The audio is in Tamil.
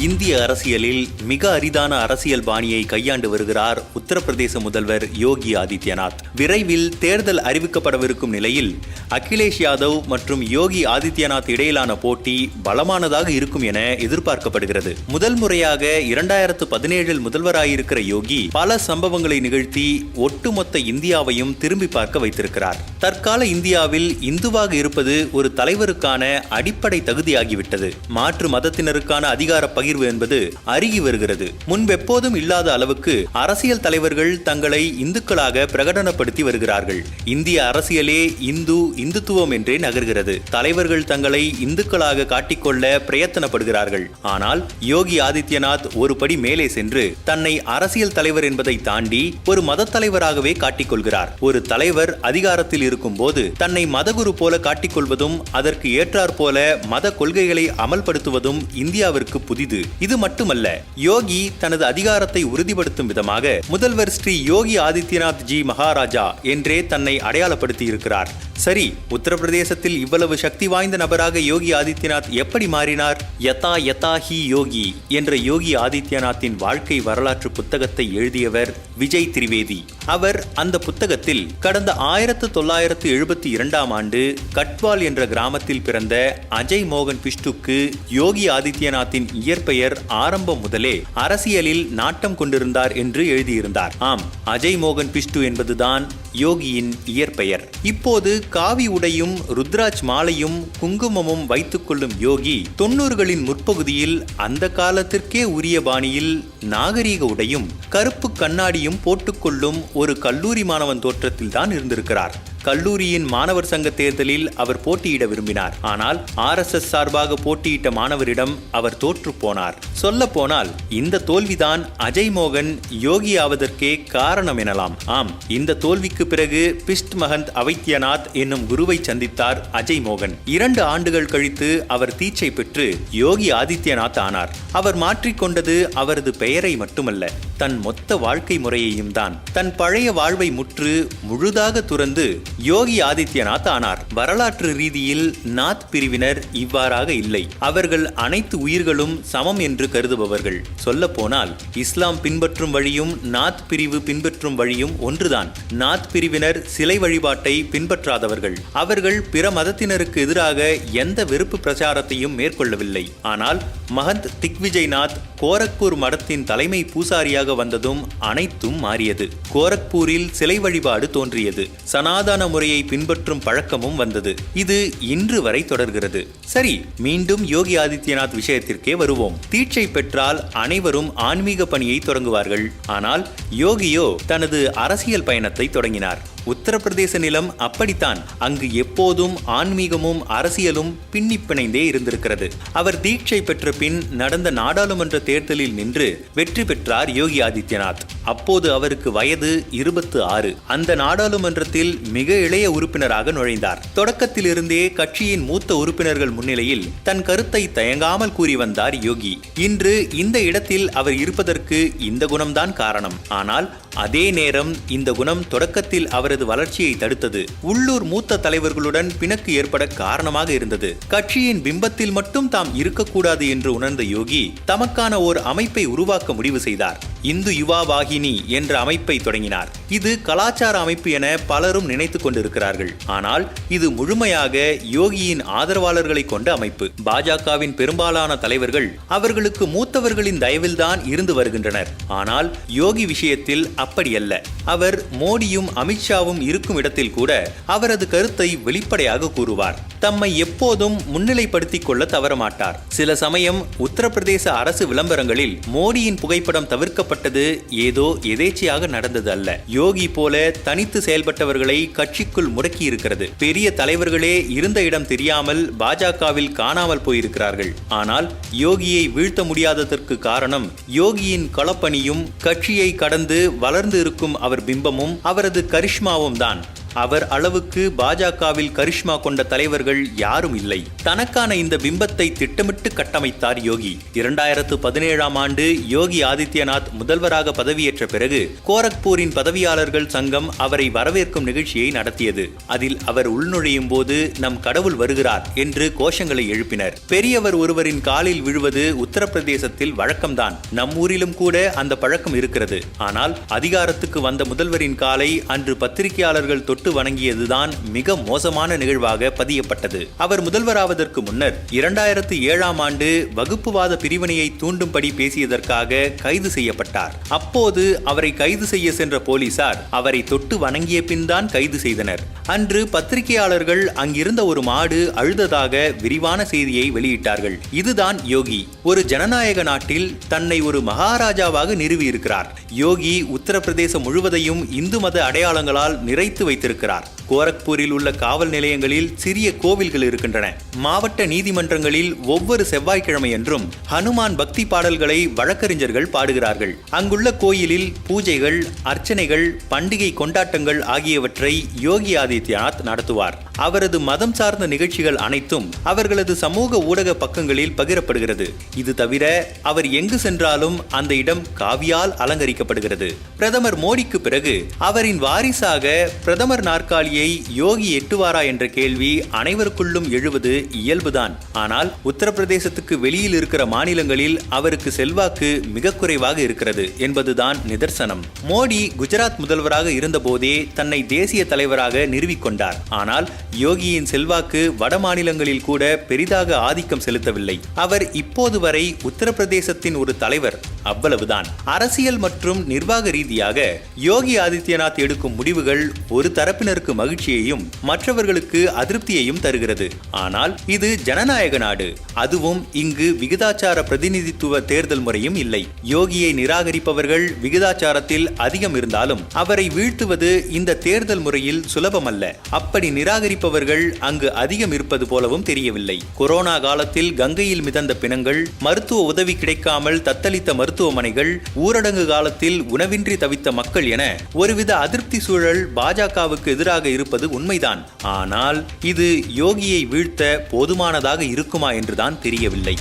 இந்திய அரசியலில் மிக அரிதான அரசியல் பாணியை கையாண்டு வருகிறார் உத்தரப்பிரதேச முதல்வர் யோகி ஆதித்யநாத். விரைவில் தேர்தல் அறிவிக்கப்படவிருக்கும் நிலையில் அகிலேஷ் யாதவ் மற்றும் யோகி ஆதித்யநாத் இடையிலான போட்டி பலமானதாக இருக்கும் என எதிர்பார்க்கப்படுகிறது. முதல் முறையாக 2017 முதல்வராயிருக்கிற யோகி பல சம்பவங்களை நிகழ்த்தி ஒட்டுமொத்த இந்தியாவையும் திரும்பி பார்க்க வைத்திருக்கிறார். தற்கால இந்தியாவில் இந்துவாக இருப்பது ஒரு தலைவருக்கான அடிப்படை தகுதியாகிவிட்டது. மாற்று மதத்தினருக்கான அதிகார பகிர்வு என்பது அருகி வருகிறது. முன்பெப்போதும் இல்லாத அளவுக்கு அரசியல் தலைவர்கள் தங்களை இந்துக்களாக பிரகடனப்படுத்தி வருகிறார்கள். இந்திய அரசியலே இந்துத்துவம் என்றே நகர்கிறது. தலைவர்கள் தங்களை இந்துக்களாக காட்டிக்கொள்ள பிரயத்தனப்படுகிறார்கள். ஆனால் யோகி ஆதித்யநாத் ஒரு படி மேலே சென்று தன்னை அரசியல் தலைவர் என்பதை தாண்டி ஒரு மத தலைவராகவே காட்டிக்கொள்கிறார். ஒரு தலைவர் அதிகாரத்தில் இருக்கும் போது தன்னை மதகுரு போல காட்டிக்கொள்வதும் அதற்கு ஏற்றாற் போல மத கொள்கைகளை அமல்படுத்துவதும் இந்தியாவிற்கு புதிது. இது மட்டுமல்ல, யோகி தனது அதிகாரத்தை உறுதிப்படுத்தும் விதமாக முதல்வர் ஸ்ரீ யோகி ஆதித்யநாத் ஜி மகாராஜா என்றே தன்னை அடையாளப்படுத்தி இருக்கிறார். சரி, உத்தரப்பிரதேசத்தில் இவ்வளவு சக்தி வாய்ந்த நபராக யோகி ஆதித்யநாத் எப்படி மாறினார்? யதா யதா ஹி யோகி என்ற யோகி ஆதித்யநாத்தின் வாழ்க்கை வரலாற்று புத்தகத்தை எழுதியவர் விஜய் திரிவேதி. அவர் அந்த புத்தகத்தில் கடந்த 1972 ஆண்டு கட்வால் என்ற கிராமத்தில் பிறந்த அஜய் மோகன் பிஷ்டுக்கு யோகி ஆதித்யநாத்தின் இயற்பெயர் ஆரம்பம் முதலே அரசியலில் நாட்டம் கொண்டிருந்தார் என்று எழுதியிருந்தார். ஆம், அஜய் மோகன் பிஷ்டு என்பதுதான் யோகியின் இயற்பெயர். இப்போது காவி உடையும் ருத்ராஜ் மாலையும் குங்குமமும் வைத்துக் கொள்ளும் யோகி 90களின் முற்பகுதியில் அந்த காலத்திற்கே உரிய பாணியில் நாகரீக உடையும் கருப்பு கண்ணாடியும் போட்டுக்கொள்ளும் ஒரு கல்லூரி மாணவன் தோற்றத்தில் தான் இருந்திருக்கிறார். கல்லூரியின் மாணவர் சங்க தேர்தலில் அவர் போட்டியிட விரும்பினார். ஆனால் RSS சார்பாக போட்டியிட்ட மாணவரிடம் அவர் தோற்று போனார். சொல்ல போனால் இந்த தோல்விதான் அஜய் மோகன் யோகி ஆவதற்கே காரணம் எனலாம். ஆம், இந்த தோல்விக்கு பிறகு பிஷ்ட் மஹந்த் அவைத்யநாத் என்னும் குருவை சந்தித்தார் அஜய் மோகன். 2 ஆண்டுகள் கழித்து அவர் தீட்சை பெற்று யோகி ஆதித்யநாத் ஆனார். அவர் மாற்றிக்கொண்டது அவரது பெயரை மட்டுமல்ல, தன் மொத்த வாழ்க்கை முறையையும் தான். தன் பழைய வாழ்வை முழுதாக துறந்து யோகி ஆதித்யநாத் ஆனார். வரலாற்று ரீதியில் நாத் பிரிவினர் இவ்வாறாக இல்லை. அவர்கள் அனைத்து உயிர்களும் சமம் என்று கருதுபவர்கள். சொல்ல போனால் இஸ்லாம் பின்பற்றும் வழியும் நாத் பிரிவு பின்பற்றும் வழியும் ஒன்றுதான். நாத் பிரிவினர் சிலை வழிபாட்டை பின்பற்றாதவர்கள். அவர்கள் பிற மதத்தினருக்கு எதிராக எந்த வெறுப்பு பிரச்சாரத்தையும் மேற்கொள்ளவில்லை. ஆனால் மஹந்த் திக்விஜய்நாத் கோரக்பூர் மடத்தின் தலைமை பூசாரியாக வந்ததும் அனைத்தும் மாறியது. கோரக்பூரில் சிலை வழிபாடு தோன்றியது. சனாதன முறையை பின்பற்றும் பழக்கமும் வந்தது. இது இன்று வரை தொடர்கிறது. சரி, மீண்டும் யோகி ஆதித்யநாத் விஷயத்திற்கே வருவோம். தீட்சை பெற்றால் அனைவரும் ஆன்மீக பணியை தொடங்குவார்கள். ஆனால் யோகியோ தனது அரசியல் பயணத்தை தொடங்கினார். உத்தரப்பிரதேச நிலம் அப்படித்தான். அங்கு எப்போதும் ஆன்மீகமும் அரசியலும் பின்னி பிணைந்தே இருந்திருக்கிறது. அவர் தீட்சை பெற்ற பின் நடந்த நாடாளுமன்ற தேர்தலில் நின்று வெற்றி பெற்றார் யோகி ஆதித்யநாத். அப்போது அவருக்கு வயது 26. அந்த நாடாளுமன்றத்தில் மிக இளைய உறுப்பினராக நுழைந்தார். தொடக்கத்திலிருந்தே கட்சியின் மூத்த உறுப்பினர்கள் முன்னிலையில் தன் கருத்தை தயங்காமல் கூறி வந்தார் யோகி. இன்று இந்த இடத்தில் அவர் இருப்பதற்கு இந்த குணம்தான் காரணம். ஆனால் அதே நேரம் இந்த குணம் தொடக்கத்தில் அவரது வளர்ச்சியை தடுத்தது. உள்ளூர் மூத்த தலைவர்களுடன் பிணக்கு ஏற்பட காரணமாக இருந்தது. கட்சியின் பிம்பத்தில் மட்டும் தாம் இருக்கக்கூடாது என்று உணர்ந்த யோகி தமக்கான ஓர் அமைப்பை உருவாக்க முடிவு செய்தார். இந்து யுவா வாகினி என்ற அமைப்பை தொடங்கினார். இது கலாச்சார அமைப்பு என பலரும் நினைத்துக் கொண்டிருக்கிறார்கள். ஆனால் இது முழுமையாக யோகியின் ஆதரவாளர்களை கொண்ட அமைப்பு. பாஜகவின் பெரும்பாலான தலைவர்கள் அவர்களுக்கு மூத்தவர்களின் தயவில்தான் இருந்து வருகின்றனர். ஆனால் யோகி விஷயத்தில் அப்படியல்ல. அவர் மோடியும் அமித்ஷாவும் இருக்கும் இடத்தில் கூட அவரது கருத்தை வெளிப்படையாக கூறுவார். தம்மை எப்போதும் முன்னிலைப்படுத்திக் கொள்ள தவறமாட்டார். சில சமயம் உத்தரப்பிரதேச அரசு விளம்பரங்களில் மோடியின் புகைப்படம் தவிர்க்கப்பட்டது ஏதோ எதேச்சையாக நடந்தது அல்ல. யோகி போல தனித்து செயல்பட்டவர்களை கட்சிக்குள் முடக்கி இருக்கிறது. பெரிய தலைவர்களே இருந்த இடம் தெரியாமல் பாஜகவில் காணாமல் போயிருக்கிறார்கள். ஆனால் யோகியை வீழ்த்த முடியாததற்கு காரணம் யோகியின் களப்பணியும் கட்சியை கடந்து வளர்ந்து இருக்கும் அவர் பிம்பமும் அவரது கரிஷ்மாவும் தான். அவர் அளவுக்கு பாஜகவில் கரிஷ்மா கொண்ட தலைவர்கள் யாரும் இல்லை. தனக்கான இந்த பிம்பத்தை திட்டமிட்டு கட்டமைத்தார் யோகி. 2017ஆம் ஆண்டு யோகி ஆதித்யநாத் முதல்வராக பதவியேற்ற பிறகு கோரக்பூரின் பதவியாளர்கள் சங்கம் அவரை வரவேற்கும் நிகழ்ச்சியை நடத்தியது. அதில் அவர் உள்நுழையும் போது நம் கடவுள் வருகிறார் என்று கோஷங்களை எழுப்பினர். பெரியவர் ஒருவரின் காலில் விழுவது உத்தரப்பிரதேசத்தில் வழக்கம்தான். நம் ஊரிலும் கூட அந்த பழக்கம் இருக்கிறது. ஆனால் அதிகாரத்துக்கு வந்த முதல்வரின் காலை அன்று பத்திரிகையாளர்கள் தொட்டு வணங்கியதுதான் மிக மோசமான நிகழ்வாக பதியப்பட்டது. அவர் முதல்வராவதற்கு முன்னர் 2007ஆம் ஆண்டு வகுப்புவாத பிரிவினையை தூண்டும்படி பேசியதற்காக கைது செய்யப்பட்டார். அப்போது அவரை கைது செய்ய சென்ற போலீசார் அவரை தொட்டு வணங்கிய பின் தான் கைது செய்தனர். அன்று பத்திரிகையாளர்கள் அங்கிருந்த ஒரு மாடு அழுததாக விரிவான செய்தியை வெளியிட்டார்கள். இதுதான் யோகி. ஒரு ஜனநாயக நாட்டில் தன்னை ஒரு மகாராஜாவாக நிறுவியிருக்கிறார். யோகி உத்தரப்பிரதேசம் முழுவதையும் இந்து மத அடையாளங்களால் நிறைத்து வைத்திருக்கிறார். கோரக்பூரில் உள்ள காவல் நிலையங்களில் சிறிய கோவில்கள் இருக்கின்றன. மாவட்ட நீதிமன்றங்களில் ஒவ்வொரு செவ்வாய்க்கிழமையன்றும் ஹனுமான் பக்தி பாடல்களை வழக்கறிஞர்கள் பாடுகிறார்கள். அங்குள்ள கோயிலில் பூஜைகள், அர்ச்சனைகள், பண்டிகை கொண்டாட்டங்கள் ஆகியவற்றை யோகி ஆதித்யநாத் நடத்துவார். அவரது மதம் சார்ந்த நிகழ்ச்சிகள் அனைத்தும் அவர்களது சமூக ஊடக பக்கங்களில் பகிரப்படுகிறது. இது தவிர அவர் எங்கு சென்றாலும் அந்த இடம் காவியால் அலங்கரிக்கப்படுகிறது. பிரதமர் மோடிக்கு பிறகு அவரின் வாரிசாக பிரதமர் நாற்காலியை யோகி எட்டுவாரா என்ற கேள்வி அனைவருக்குள்ளும் எழுவது இயல்புதான். ஆனால் உத்தரப்பிரதேசத்துக்கு வெளியில் இருக்கிற மாநிலங்களில் அவருக்கு செல்வாக்கு மிக குறைவாக இருக்கிறது என்பதுதான் நிதர்சனம். மோடி குஜராத் முதல்வராக இருந்தபோதே தன்னை தேசிய தலைவராக நிறுவிக்கொண்டார். ஆனால் யோகியின் செல்வாக்கு வட மாநிலங்களில் கூட பெரிதாக ஆதிக்கம் செலுத்தவில்லை. அவர் இப்போது வரை உத்தரப்பிரதேசத்தின் ஒரு தலைவர், அவ்வளவுதான். அரசியல் மற்றும் நிர்வாக ரீதியாக யோகி ஆதித்யநாத் எடுக்கும் முடிவுகள் ஒரு தரப்பினருக்கு மகிழ்ச்சியையும் மற்றவர்களுக்கு அதிருப்தியையும் தருகிறது. ஆனால் இது ஜனநாயக நாடு. அதுவும் இங்கு விகிதாச்சார பிரதிநிதித்துவ தேர்தல் முறையும் இல்லை. யோகியை நிராகரிப்பவர்கள் விகிதாச்சாரத்தில் அதிகம் இருந்தாலும் அவரை வீழ்த்துவது இந்த தேர்தல் முறையில் சுலபமல்ல. அப்படி நிராகரிப்பவர்கள் அங்கு அதிகம் இருப்பது போலவும் தெரியவில்லை. கொரோனா காலத்தில் கங்கையில் மிதந்த பிணங்கள், மருத்துவ உதவி கிடைக்காமல் தத்தளித்த மருத்துவமனைகள், ஊரடங்கு காலத்தில் உணவின்றி தவித்த மக்கள் என ஒருவித அதிருப்தி சூழல் பாஜகவுக்கு எதிராக இருப்பது உண்மைதான். ஆனால் இது யோகியை வீழ்த்த போதுமானதாக இருக்குமா என்றுதான் தெரியவில்லை.